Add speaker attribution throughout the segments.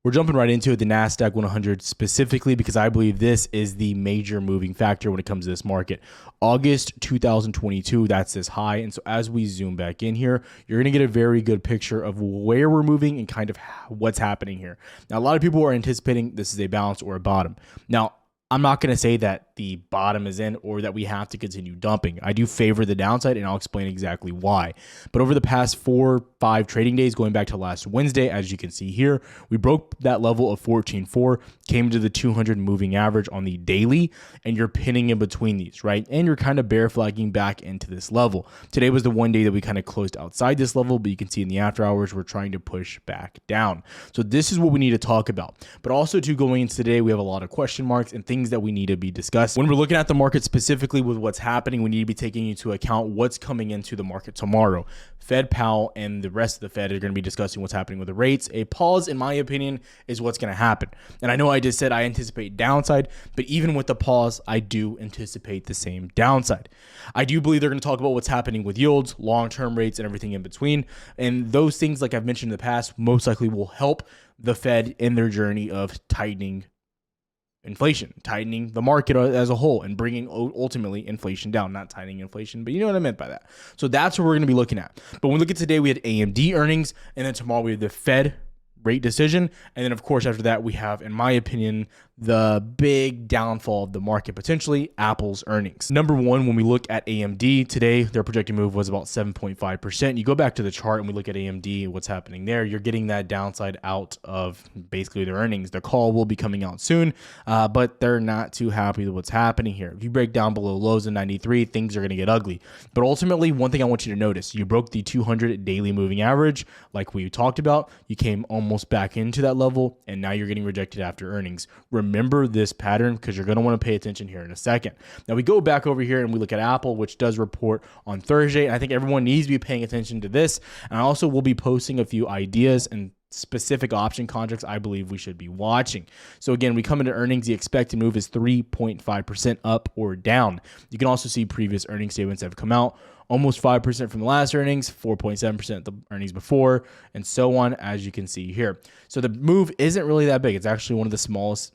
Speaker 1: We're jumping right into it, the Nasdaq 100 specifically, because I believe this is the major moving factor when it comes to this market. August 2022, that's this high. And so as we zoom back in here, you're going to get a very good picture of where we're moving and kind of what's happening here. Now, a lot of people are anticipating this is a bounce or a bottom. Now, I'm not going to say that the bottom is in or that we have to continue dumping. I do favor the downside, and I'll explain exactly why. But over the past 4-5 trading days, going back to last Wednesday, as you can see here, we broke that level of 14.4, came to the 200 moving average on the daily, and you're pinning in between these, right? And you're kind of bear flagging back into this level. Today was the one day that we kind of closed outside this level, but you can see in the after hours, we're trying to push back down. So this is what we need to talk about. But also too, going into today, we have a lot of question marks and things that we need to be discussed. When we're looking at the market specifically with what's happening, we need to be taking into account what's coming into the market tomorrow. Fed Powell and the rest of the Fed are going to be discussing what's happening with the rates. A pause, in my opinion, is what's going to happen. And I know I just said I anticipate downside, but even with the pause, I do anticipate the same downside. I do believe they're going to talk about what's happening with yields, long-term rates, and everything in between. And those things, like I've mentioned in the past, most likely will help the Fed in their journey of tightening inflation, tightening the market as a whole, and bringing ultimately inflation down. Not tightening inflation, but you know what I meant by that. So that's what we're going to be looking at. But when we look at today, we had AMD earnings, and then tomorrow we have the Fed rate decision. And then, of course, after that, we have, in my opinion, the big downfall of the market, potentially Apple's earnings. Number one, when we look at AMD today, their projected move was about 7.5%. You go back to the chart and we look at AMD, what's happening there, you're getting that downside out of basically their earnings. The call will be coming out soon, but they're not too happy with what's happening here. If you break down below lows in 93, things are going to get ugly. But ultimately, one thing I want you to notice, you broke the 200 daily moving average like we talked about. You came almost back into that level, and now you're getting rejected after earnings. Remember this pattern, because you're going to want to pay attention here in a second. Now we go back over here and we look at Apple, which does report on Thursday. And I think everyone needs to be paying attention to this. And I also will be posting a few ideas and specific option contracts I believe we should be watching. So again, we come into earnings, the expected move is 3.5% up or down. You can also see previous earnings statements that have come out. Almost 5% from the last earnings, 4.7% the earnings before, and so on, as you can see here. So the move isn't really that big. It's actually one of the smallest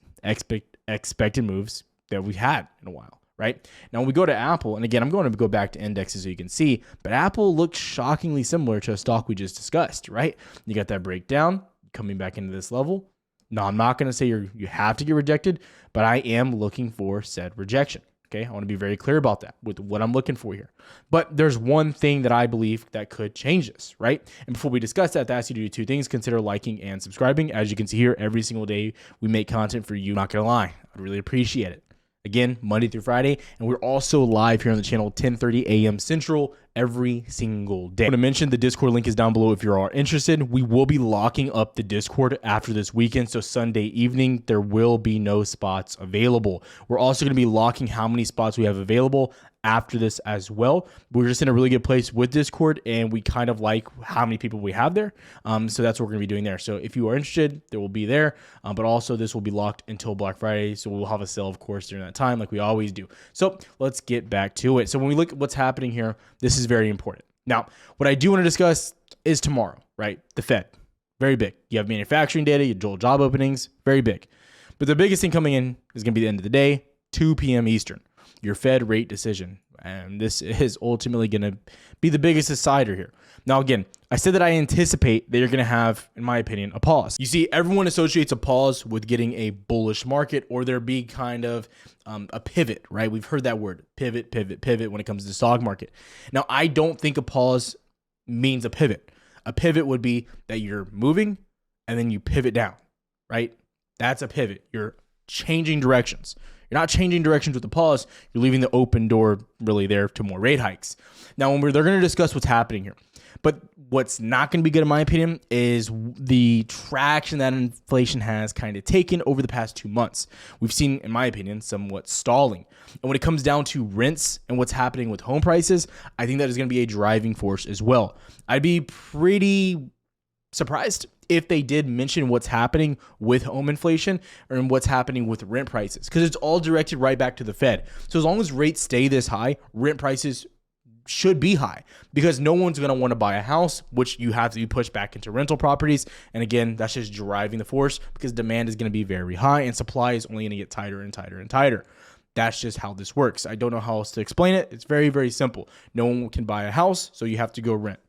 Speaker 1: expected moves that we've had in a while, right? Now, when we go to Apple, and again, I'm going to go back to indexes so you can see, but Apple looks shockingly similar to a stock we just discussed, right? You got that breakdown coming back into this level. Now, I'm not going to say you have to get rejected, but I am looking for said rejection. Okay, I want to be very clear about that with what I'm looking for here. But there's one thing that I believe that could change this, right? And before we discuss that, I ask you to do two things. Consider liking and subscribing. As you can see here, every single day we make content for you. Not going to lie, I'd really appreciate it. Again, Monday through Friday. And we're also live here on the channel 10:30 a.m. Central every single day. I want to mention the Discord link is down below if you are interested. We will be locking up the Discord after this weekend. So Sunday evening, there will be no spots available. We're also going to be locking how many spots we have available after this as well. We're just in a really good place with Discord, and we kind of like how many people we have there. So that's what we're going to be doing there. So if you are interested, there will be there. But also this will be locked until Black Friday. So we'll have a sale, of course, during that time like we always do. So let's get back to it. So when we look at what's happening here, this is very important. Now, what I do want to discuss is tomorrow, right? The Fed, very big. You have manufacturing data, you have job openings, very big. But the biggest thing coming in is going to be the end of the day, 2 p.m. Eastern. Your Fed rate decision. And this is ultimately going to be the biggest decider here. Now, again, I said that I anticipate that you're going to have, in my opinion, a pause. You see, everyone associates a pause with getting a bullish market, or there be kind of a pivot, right? We've heard that word, pivot, pivot, pivot when it comes to the stock market. Now, I don't think a pause means a pivot. A pivot would be that you're moving and then you pivot down, right? That's a pivot. You're changing directions. You're not changing directions with the pause. You're leaving the open door really there to more rate hikes. Now, they're going to discuss what's happening here. But what's not going to be good, in my opinion, is the traction that inflation has kind of taken over the past 2 months. We've seen, in my opinion, somewhat stalling. And when it comes down to rents and what's happening with home prices, I think that is going to be a driving force as well. I'd be pretty surprised if they did mention what's happening with home inflation and what's happening with rent prices, because it's all directed right back to the Fed. So as long as rates stay this high, rent prices should be high because no one's going to want to buy a house, which you have to be pushed back into rental properties. And again, that's just driving the force because demand is going to be very high and supply is only going to get tighter and tighter and tighter. That's just how this works. I don't know how else to explain it. It's very, very simple. No one can buy a house, so you have to go rent.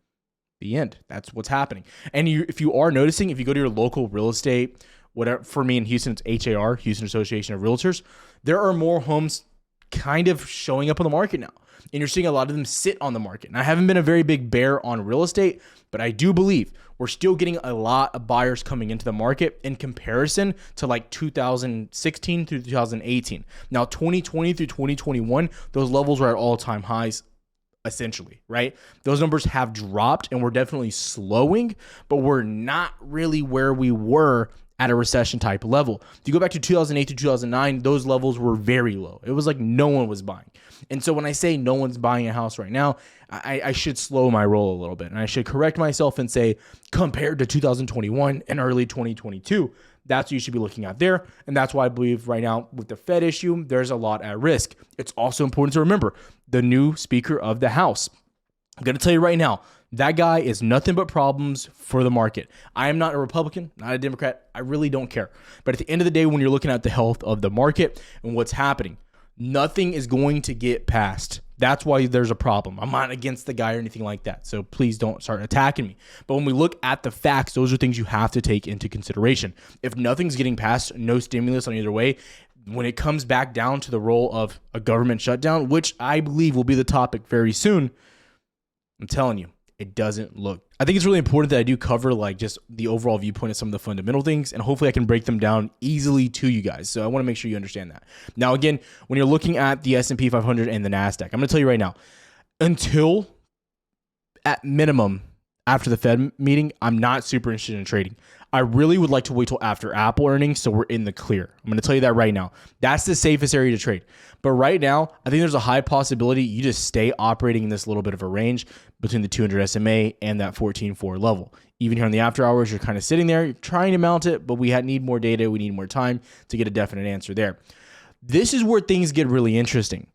Speaker 1: The end. That's what's happening. And if you are noticing, if you go to your local real estate, whatever, for me in Houston, it's HAR, Houston Association of Realtors, there are more homes kind of showing up on the market now. And you're seeing a lot of them sit on the market. And I haven't been a very big bear on real estate, but I do believe we're still getting a lot of buyers coming into the market in comparison to like 2016 through 2018. Now, 2020 through 2021, those levels were at all-time highs, essentially, right? Those numbers have dropped and we're definitely slowing, but we're not really where we were at a recession type level. If you go back to 2008 to 2009, those levels were very low. It was like no one was buying. And so when I say no one's buying a house right now, I should slow my roll a little bit. And I should correct myself and say, compared to 2021 and early 2022, that's what you should be looking at there. And that's why I believe right now with the Fed issue, there's a lot at risk. It's also important to remember the new Speaker of the House. I'm going to tell you right now, that guy is nothing but problems for the market. I am not a Republican, not a Democrat. I really don't care. But at the end of the day, when you're looking at the health of the market and what's happening, nothing is going to get passed. That's why there's a problem. I'm not against the guy or anything like that. So please don't start attacking me. But when we look at the facts, those are things you have to take into consideration. If nothing's getting passed, no stimulus on either way, when it comes back down to the role of a government shutdown, which I believe will be the topic very soon, I'm telling you, it doesn't look. I think it's really important that I do cover like just the overall viewpoint of some of the fundamental things, and hopefully I can break them down easily to you guys. So I want to make sure you understand that. Now, again, when you're looking at the S&P 500 and the Nasdaq, I'm going to tell you right now, until at minimum after the Fed meeting, I'm not super interested in trading. I really would like to wait till after Apple earnings so we're in the clear. I'm going to tell you that right now. That's the safest area to trade. But right now, I think there's a high possibility you just stay operating in this little bit of a range between the 200 SMA and that 14.4 level. Even here in the after hours, you're kind of sitting there, you're trying to mount it, but we need more data. We need more time to get a definite answer there. This is where things get really interesting.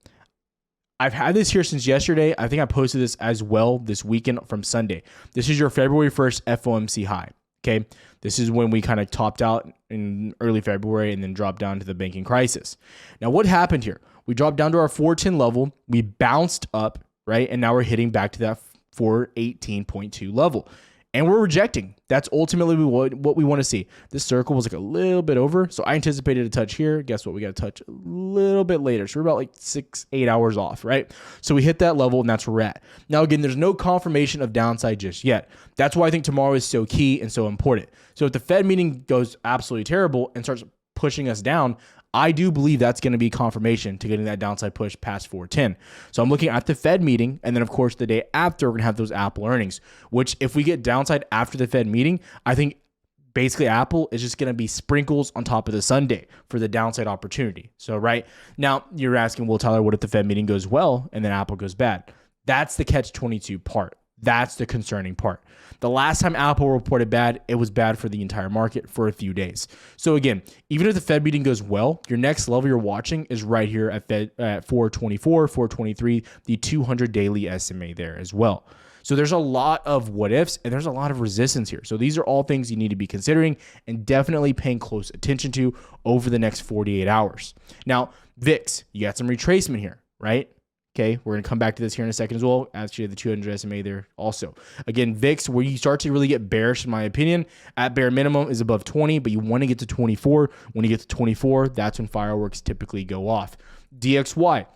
Speaker 1: I've had this here since yesterday. I think I posted this as well this weekend from Sunday. This is your February 1st FOMC high. Okay. This is when we kind of topped out in early February and then dropped down to the banking crisis. Now, what happened here? We dropped down to our 410 level. We bounced up, right? And now we're hitting back to that 418.2 level. And we're rejecting. That's ultimately what we want to see. This circle was like a little bit over. So I anticipated a touch here. Guess what? We got a touch a little bit later. So we're about like 6-8 hours off, right? So we hit that level and that's where we're at. Now, again, there's no confirmation of downside just yet. That's why I think tomorrow is so key and so important. So if the Fed meeting goes absolutely terrible and starts pushing us down, I do believe that's going to be confirmation to getting that downside push past 410. So I'm looking at the Fed meeting, and then of course the day after we're going to have those Apple earnings, which if we get downside after the Fed meeting, I think basically Apple is just going to be sprinkles on top of the sundae for the downside opportunity. So right now you're asking, well, Tyler, what if the Fed meeting goes well and then Apple goes bad? That's the catch-22 part. That's the concerning part. The last time Apple reported bad, it was bad for the entire market for a few days. So again, even if the Fed meeting goes well, your next level you're watching is right here at 424, 423, the 200 daily SMA there as well. So there's a lot of what ifs and there's a lot of resistance here. So these are all things you need to be considering and definitely paying close attention to over the next 48 hours. Now, VIX, you got some retracement here, right? Okay, we're going to come back to this here in a second as well. Actually, the 200 SMA there also. Again, VIX, where you start to really get bearish, in my opinion, at bare minimum is above 20, but you want to get to 24. When you get to 24, that's when fireworks typically go off. DXY.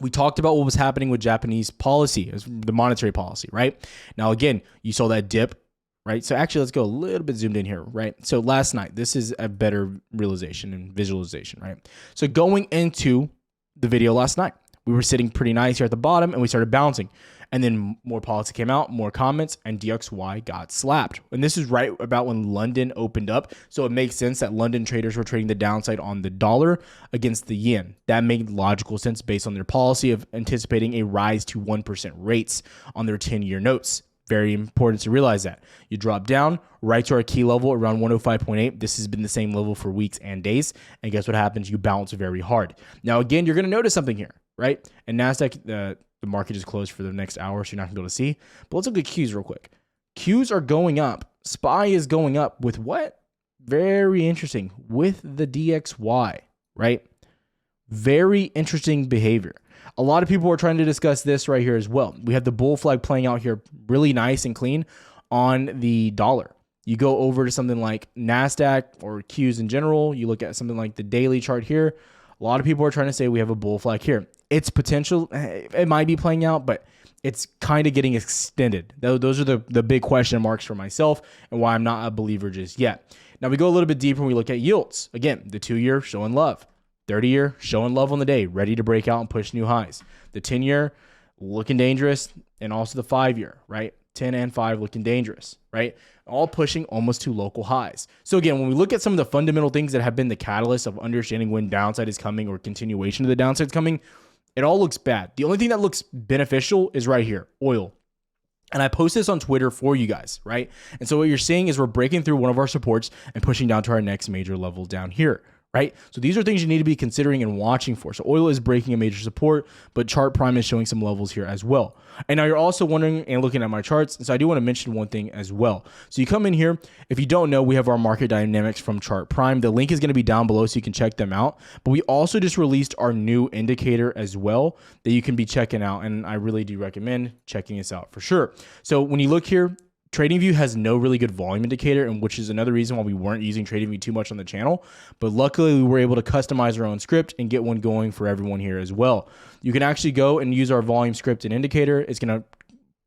Speaker 1: We talked about what was happening with Japanese policy, the monetary policy, right? Now, again, you saw that dip, right? So actually, let's go a little bit zoomed in here, right? So last night, this is a better realization and visualization, right? So going into the video last night, we were sitting pretty nice here at the bottom and we started bouncing. And then more policy came out, more comments, and DXY got slapped. And this is right about when London opened up. So it makes sense that London traders were trading the downside on the dollar against the yen. That made logical sense based on their policy of anticipating a rise to 1% rates on their 10-year notes. Very important to realize that. You drop down right to our key level around 105.8. This has been the same level for weeks and days. And guess what happens? You bounce very hard. Now, again, you're going to notice something here, right? And Nasdaq, the market just closed for the next hour, so you're not gonna be able to see. But let's look at Qs real quick. Qs are going up. SPY is going up with what? Very interesting. With the DXY, right? Very interesting behavior. A lot of people are trying to discuss this right here as well. We have the bull flag playing out here really nice and clean on the dollar. You go over to something like Nasdaq or Qs in general. You look at something like the daily chart here. A lot of people are trying to say we have a bull flag here. It's potential. It might be playing out, but it's kind of getting extended. Those are the big question marks for myself and why I'm not a believer just yet. Now we go a little bit deeper and we look at yields. Again, the 2-year showing love. 30-year showing love on the day, ready to break out and push new highs. The 10-year looking dangerous, and also the 5-year, right? 10 and 5 looking dangerous, right? All pushing almost to local highs. So again, when we look at some of the fundamental things that have been the catalyst of understanding when downside is coming or continuation of the downside is coming, it all looks bad. The only thing that looks beneficial is right here, oil. And I post this on Twitter for you guys, right? And so what you're seeing is we're breaking through one of our supports and pushing down to our next major level down here, right? So these are things you need to be considering and watching for. So oil is breaking a major support, but chart prime is showing some levels here as well. And now you're also wondering and looking at my charts. So I do want to mention one thing as well. So you come in here. If you don't know, we have our market dynamics from Chart Prime. The link is going to be down below so you can check them out. But we also just released our new indicator as well that you can be checking out. And I really do recommend checking this out for sure. So when you look here, TradingView has no really good volume indicator, and which is another reason why we weren't using TradingView too much on the channel. But luckily, we were able to customize our own script and get one going for everyone here as well. You can actually go and use our volume script and indicator. It's going to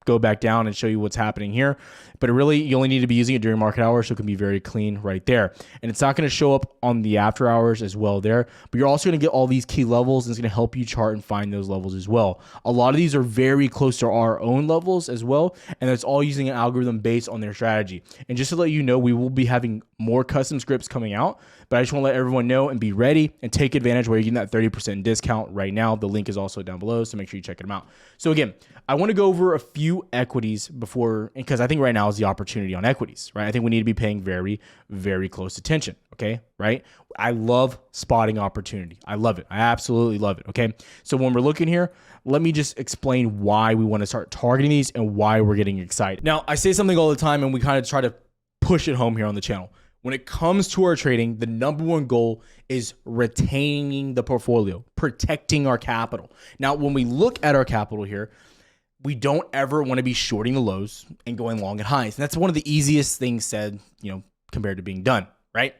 Speaker 1: go back down and show you what's happening here. But really, you only need to be using it during market hours, so it can be very clean right there. And it's not going to show up on the after hours as well there, but you're also going to get all these key levels, and it's going to help you chart and find those levels as well. A lot of these are very close to our own levels as well, and it's all using an algorithm based on their strategy. And just to let you know, we will be having more custom scripts coming out, but I just want to let everyone know and be ready and take advantage where you're getting that 30% discount right now. The link is also down below, so make sure you check them out. So again, I want to go over a few equities before, because I think right now is the opportunity on equities, right? I think we need to be paying very, very close attention, okay, right? I love spotting opportunity. I love it. I absolutely love it, okay? So when we're looking here, let me just explain why we want to start targeting these and why we're getting excited. Now, I say something all the time, and we kind of try to push it home here on the channel. When it comes to our trading, the number one goal is retaining the portfolio, protecting our capital. Now, when we look at our capital here, we don't ever want to be shorting the lows and going long at highs. And that's one of the easiest things said, compared to being done, right?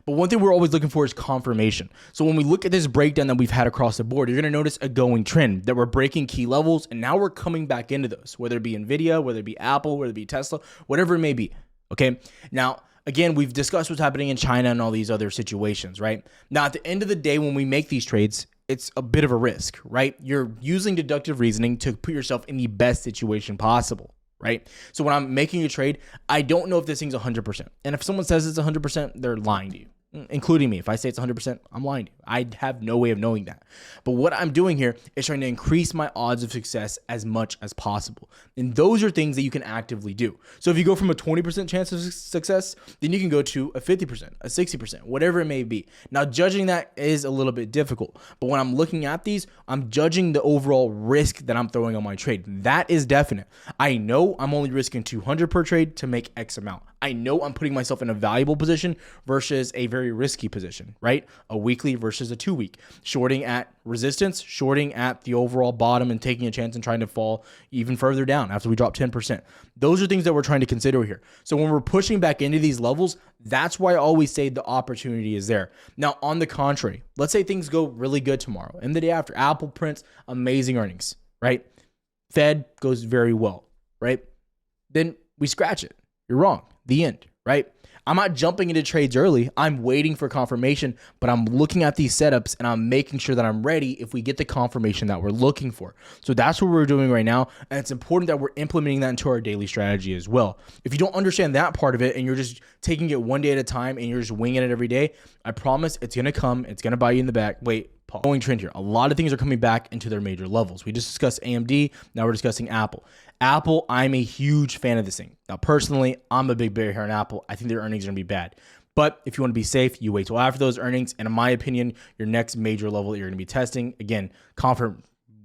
Speaker 1: But one thing we're always looking for is confirmation. So when we look at this breakdown that we've had across the board, you're going to notice a going trend that we're breaking key levels, and now we're coming back into those, whether it be NVIDIA, whether it be Apple, whether it be Tesla, whatever it may be, okay? Now, again, we've discussed what's happening in China and all these other situations, right? Now, at the end of the day, when we make these trades, it's a bit of a risk, right? You're using deductive reasoning to put yourself in the best situation possible, right? So when I'm making a trade, I don't know if this thing's 100%. And if someone says it's 100%, they're lying to you, including me. If I say it's 100%, I'm lying to you. I have no way of knowing that. But what I'm doing here is trying to increase my odds of success as much as possible. And those are things that you can actively do. So if you go from a 20% chance of success, then you can go to a 50%, a 60%, whatever it may be. Now, judging that is a little bit difficult. But when I'm looking at these, I'm judging the overall risk that I'm throwing on my trade. That is definite. I know I'm only risking 200 per trade to make X amount. I know I'm putting myself in a valuable position versus a very risky position, right? A weekly versus a 2-week. Shorting at resistance, shorting at the overall bottom, and taking a chance and trying to fall even further down after we drop 10%. Those are things that we're trying to consider here. So when we're pushing back into these levels, that's why I always say the opportunity is there. Now, on the contrary, let's say things go really good tomorrow, and the day after, Apple prints amazing earnings, right? Fed goes very well, right? Then we scratch it. You're wrong. The end, right? I'm not jumping into trades early. I'm waiting for confirmation, but I'm looking at these setups and I'm making sure that I'm ready if we get the confirmation that we're looking for. So that's what we're doing right now. And it's important that we're implementing that into our daily strategy as well. If you don't understand that part of it and you're just taking it one day at a time and you're just winging it every day, I promise it's going to come. It's going to bite you in the back. Wait, pause. Going trend here. A lot of things are coming back into their major levels. We just discussed AMD. Now we're discussing Apple. Apple, I'm a huge fan of this thing. Now, personally, I'm a big bear here on Apple. I think their earnings are going to be bad. But if you want to be safe, you wait till after those earnings. And in my opinion, your next major level that you're going to be testing, again,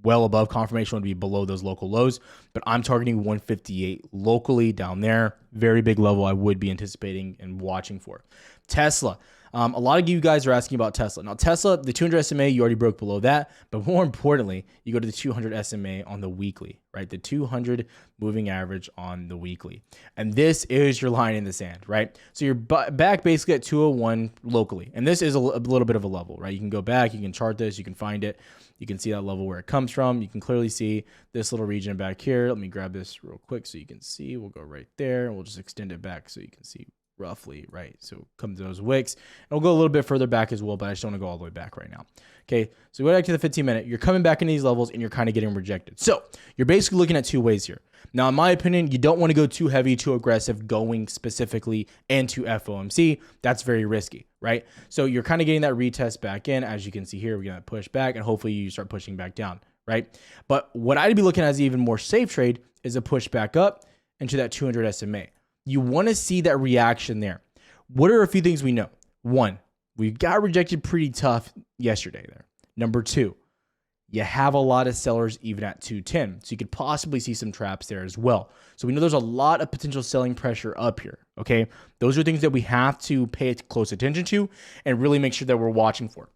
Speaker 1: well above. Confirmation would be below those local lows, but I'm targeting 158 locally down there. Very big level I would be anticipating and watching for. Tesla. A lot of you guys are asking about Tesla. Now, Tesla, the 200 SMA, you already broke below that. But more importantly, you go to the 200 SMA on the weekly, right? The 200 moving average on the weekly. And this is your line in the sand, right? So you're back basically at 201 locally. And this is a little bit of a level, right? You can go back, you can chart this, you can find it. You can see that level where it comes from. You can clearly see this little region back here. Let me grab this real quick so you can see. We'll go right there and we'll just extend it back so you can see roughly, right? So come to those wicks. And we'll go a little bit further back as well, but I just don't want to go all the way back right now. Okay, so go back to the 15-minute. You're coming back in these levels and you're kind of getting rejected. So you're basically looking at two ways here. Now, in my opinion, you don't want to go too heavy, too aggressive, going specifically into FOMC. That's very risky, right? So you're kind of getting that retest back in. As you can see here, we're going to push back and hopefully you start pushing back down, right? But what I'd be looking at as even more safe trade is a push back up into that 200 SMA. You want to see that reaction there. What are a few things we know? One, we got rejected pretty tough yesterday there. Number two, you have a lot of sellers even at 210. So you could possibly see some traps there as well. So we know there's a lot of potential selling pressure up here. Okay. Those are things that we have to pay close attention to and really make sure that we're watching for.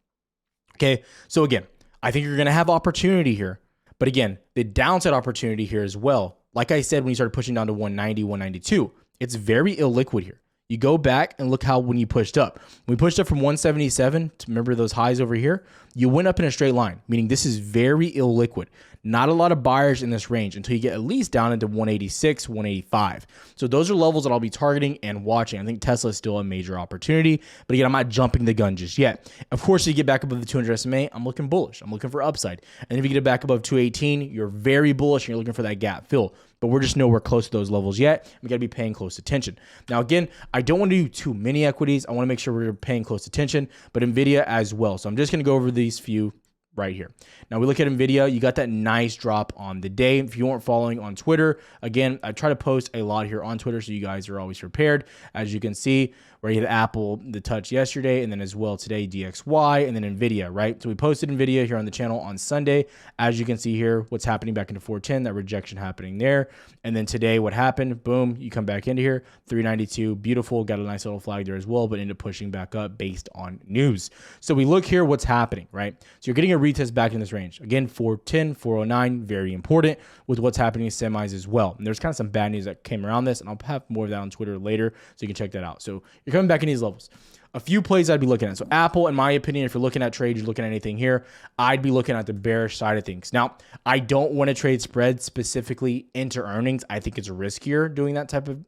Speaker 1: Okay. So again, I think you're going to have opportunity here. But again, the downside opportunity here as well. Like I said, when you started pushing down to 190, 192, it's very illiquid here. You go back and look how when you pushed up. When we pushed up from 177, to remember those highs over here, you went up in a straight line, meaning this is very illiquid. Not a lot of buyers in this range until you get at least down into 186, 185. So those are levels that I'll be targeting and watching. I think Tesla is still a major opportunity, but again, I'm not jumping the gun just yet. Of course, you get back above the 200 SMA, I'm looking bullish. I'm looking for upside. And if you get it back above 218, you're very bullish and you're looking for that gap fill. But we're just nowhere close to those levels yet. We got to be paying close attention. Now, again, I don't want to do too many equities. I want to make sure we're paying close attention, but NVIDIA as well. So I'm just going to go over these few right here. Now we look at NVIDIA, you got that nice drop on the day. If you weren't following on Twitter, again, I try to post a lot here on Twitter so you guys are always prepared. As you can see, where you had Apple, the touch yesterday, and then as well today, DXY, and then NVIDIA, right? So we posted NVIDIA here on the channel on Sunday. As you can see here, what's happening back into 410, that rejection happening there. And then today, what happened? Boom, you come back into here, 392, beautiful, got a nice little flag there as well, but ended up pushing back up based on news. So we look here, what's happening, right? So you're getting a retest back in this range. Again, 410, 409, very important with what's happening in semis as well. And there's kind of some bad news that came around this, and I'll have more of that on Twitter later, so you can check that out. So you're coming back in these levels. A few plays I'd be looking at. So Apple, in my opinion, if you're looking at trades, you're looking at anything here, I'd be looking at the bearish side of things. Now, I don't want to trade spread specifically into earnings. I think it's riskier doing that type of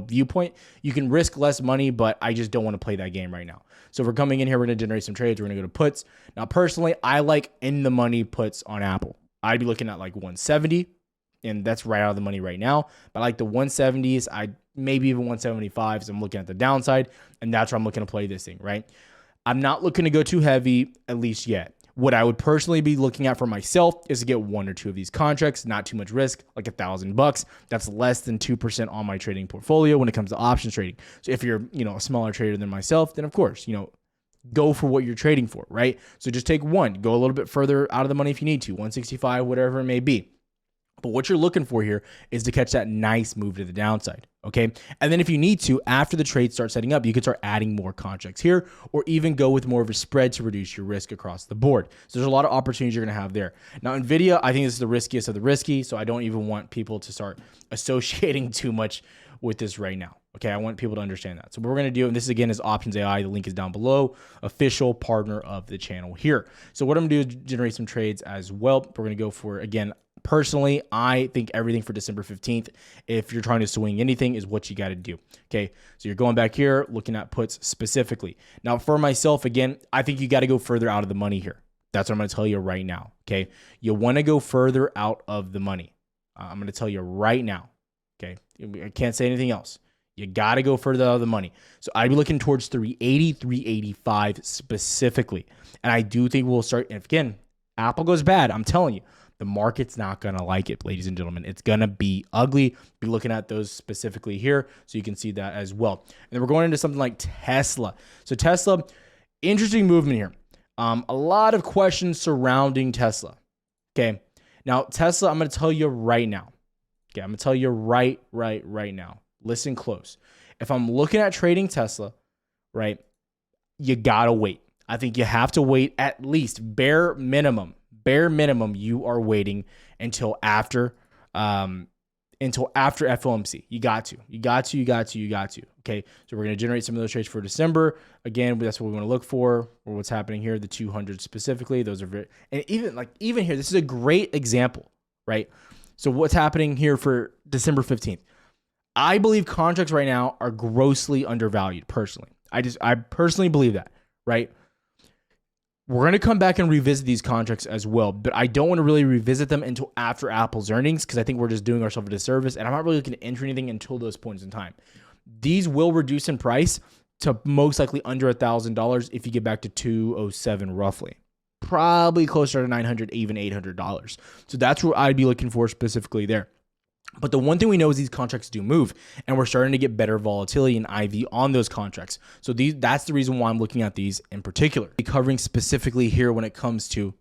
Speaker 1: viewpoint. You can risk less money, but I just don't want to play that game right now. So if we're coming in here, we're going to generate some trades. We're going to go to puts. Now, personally, I like in the money puts on Apple. I'd be looking at like 170, and that's right out of the money right now. But I like the 170s. Maybe even 175s. I'm looking at the downside, and that's where I'm looking to play this thing, right? I'm not looking to go too heavy, at least yet. What I would personally be looking at for myself is to get one or two of these contracts, not too much risk, like $1,000. That's less than 2% on my trading portfolio when it comes to options trading. So if you're, a smaller trader than myself, then of course, go for what you're trading for, right? So just take one, go a little bit further out of the money if you need to, 165, whatever it may be. But what you're looking for here is to catch that nice move to the downside, okay? And then if you need to, after the trade starts setting up, you can start adding more contracts here or even go with more of a spread to reduce your risk across the board. So there's a lot of opportunities you're going to have there. Now, NVIDIA, I think this is the riskiest of the risky, so I don't even want people to start associating too much with this right now. Okay, I want people to understand that. So what we're going to do, and this again is Options AI. The link is down below. Official partner of the channel here. So what I'm going to do is generate some trades as well. We're going to go for, again, personally, I think everything for December 15th, if you're trying to swing anything, is what you got to do. Okay, so you're going back here, looking at puts specifically. Now, for myself, again, I think you got to go further out of the money here. That's what I'm going to tell you right now. Okay, you want to go further out of the money. I'm going to tell you right now. Okay, I can't say anything else. You got to go further out of the money. So I'd be looking towards 380, 385 specifically. And I do think we'll start, and again, Apple goes bad, I'm telling you, the market's not going to like it, ladies and gentlemen. It's going to be ugly. Be looking at those specifically here so you can see that as well. And then we're going into something like Tesla. So Tesla, interesting movement here. A lot of questions surrounding Tesla. Okay. Now, Tesla, I'm going to tell you right now. Okay. I'm going to tell you right now. Listen close. If I'm looking at trading Tesla, right, you got to wait. I think you have to wait at least bare minimum, you are waiting until after FOMC. You got to. Okay. So we're going to generate some of those trades for December. Again, that's what we want to look for, or what's happening here, the 200 specifically. Those are very, and even here, this is a great example, right? So what's happening here for December 15th? I believe contracts right now are grossly undervalued personally. I personally believe that, right? We're going to come back and revisit these contracts as well, but I don't want to really revisit them until after Apple's earnings because I think we're just doing ourselves a disservice, and I'm not really looking to enter anything until those points in time. These will reduce in price to most likely under $1,000 if you get back to 207 roughly. Probably closer to $900, even $800. So that's what I'd be looking for specifically there. But the one thing we know is these contracts do move, and we're starting to get better volatility in IV on those contracts. So that's the reason why I'm looking at these in particular. Covering specifically here when it comes to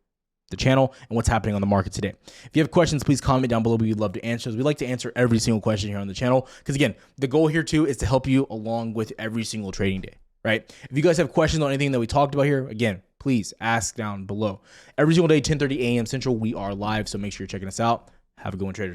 Speaker 1: the channel and what's happening on the market today. If you have questions, please comment down below. We'd love to answer those. We like to answer every single question here on the channel because, again, the goal here too is to help you along with every single trading day, right? If you guys have questions on anything that we talked about here, again, please ask down below. Every single day, 10:30 a.m. Central, we are live, so make sure you're checking us out. Have a good one, traders.